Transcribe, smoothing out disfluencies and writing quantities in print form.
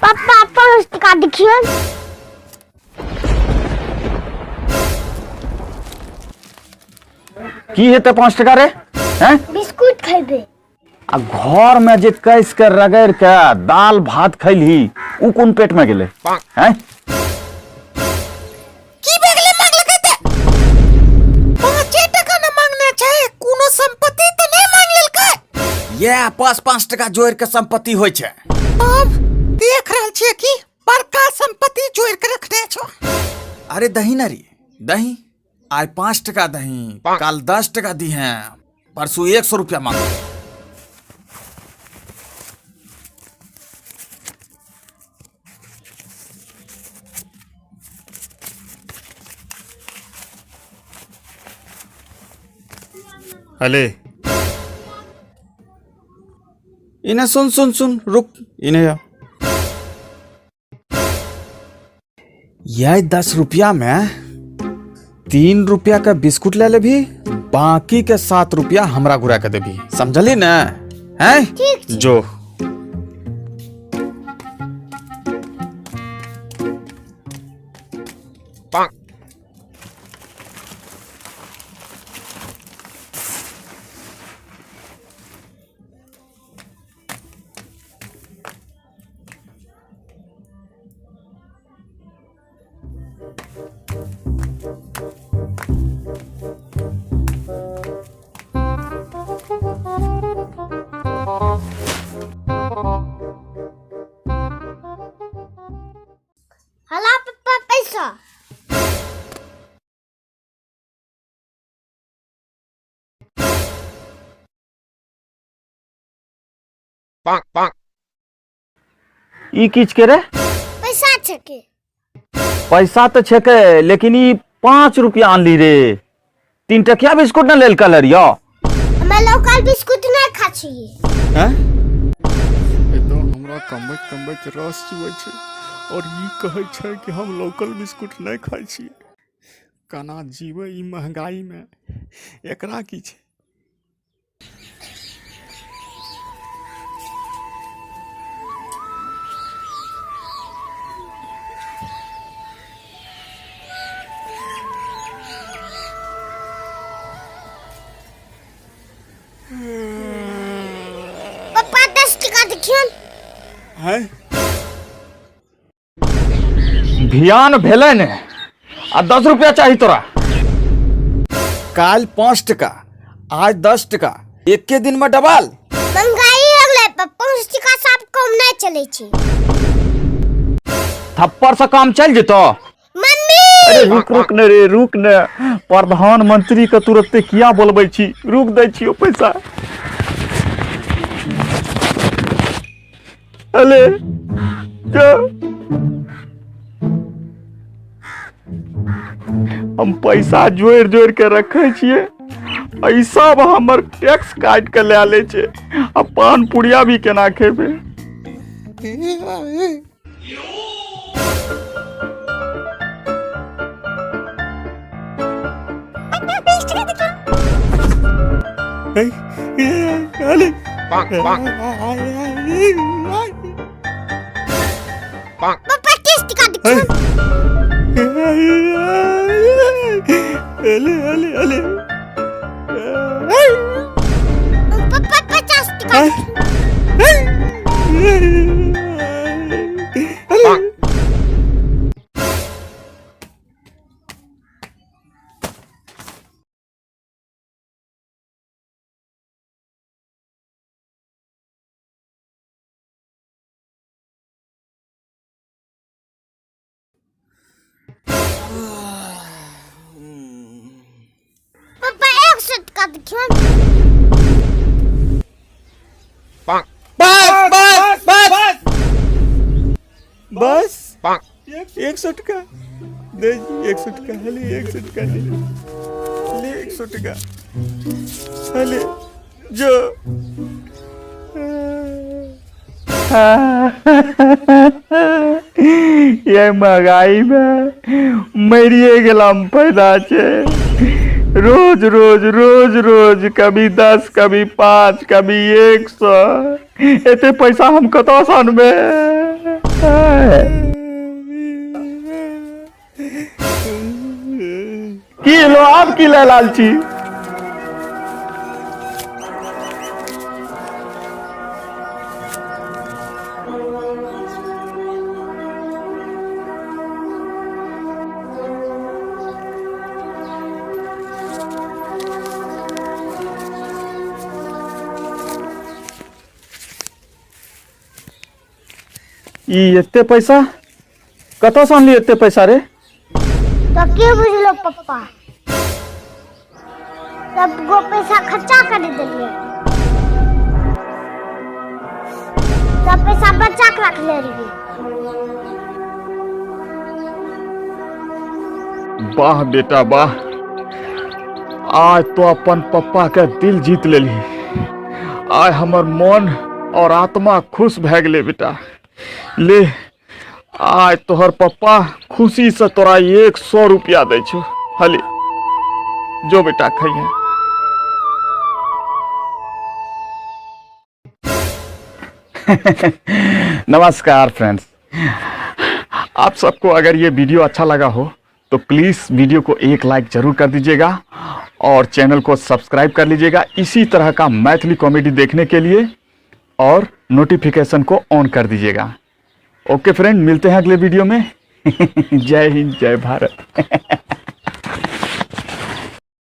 पापा 5 टका देखियो। की हेते 5 टका रे? हैं? बिस्कुट खेबे। आ घर में जे कैस के रगड़ के दाल भात खैलही उ कोन पेट में गेले? हैं? की बेगले मांग लगते 5 टका न मांगने छै, कोनो संपत्ति त नहीं मांग लेलकै। ये 5 टका जोड़ के संपत्ति होय छै। अब देख रहल छियै कि बड़का संपत्ति जोड़ के रखने छो। अरे दही ना रे, दही आज 5 टका दही, कल 10 टका दी हैं, परसों 100 रुपया मांगो। अले इन्हें सुन रुक, इन्हें यह 10 रुपया में 3 रुपया का बिस्कुट ले लेभी, बाकी के 7 रुपया हमरा घुरा के देभी, समझली ना? हैं? जो हला पापा पैसा। ई किछ के रे? पैसा छके। पैसा तो छके, लेकिन ई 5 रुपया आनली रे। 3 टकिया बिस्कुट न लेल कलर यो। हमें लोकल बिस्कुट नहीं खा चाहिए। हैं? तो हमरा कमबे के रस चुबे छै और ई कहै छै कि हम लोकल बिस्कुट नहीं खाइ छी। केना जीवे ई महंगाई में, एकरा की छै? पापा 10 टका देखियो। हैं? ध्यान भेलै ने? आ 10 रुपया चाहिए तोरा? काल 5 टका, आज 10 टका, एक के दिन में डबल। महंगाई हो गेलै, 5 टका सब कम नहीं चले छी। थप्पड़ से काम चल जेतो। मम्मी अरे रुक न रे, रुक न। प्रधानमंत्री के तुरंते किया बोलबै छी? रुक दै छियो पैसा। अले जा, हम पैसा जोड़ जोड़ के रखे छिए, ऐसा हमर टैक्स काट के ले ले छे। आ पान पुड़िया भी केना खेबे? अले पापा 30 टका देखियो। अले पापा 50 टका। पापा 100 टका देखियो। बस 100 टका दे, 100 टका हले, 100 टका ले 100 टका हले जो। ये महंगाई में मरिए गेलाम पैदा छे। रोज रोज रोज रोज कभी 10 कभी 5 कभी 100 एते पैसा हम कतौ सन में। की लो आप की लालची। ई एते पैसा कतौ से आनली एते पैसा रे? तो के बुझलो पप्पा, सबको पैसा खर्चा कर दिलिए, सब पैसा बचा के रख ले रही। वाह बेटा वाह, आज तो अपन पप्पा के दिल जीत लेली। आज हमर मन और आत्मा खुश भए गेले बेटा। ले आज तोहर पप्पा खुशी से तोरा 100 रुपया दे छो। हले जो बेटा खइहे। नमस्कार फ्रेंड्स, आप सबको अगर ये वीडियो अच्छा लगा हो तो प्लीज़ वीडियो को एक लाइक जरूर कर दीजिएगा और चैनल को सब्सक्राइब कर लीजिएगा इसी तरह का मैथिली कॉमेडी देखने के लिए, और नोटिफिकेशन को ऑन कर दीजिएगा। ओके फ्रेंड, मिलते हैं अगले वीडियो में। जय हिंद, जय भारत।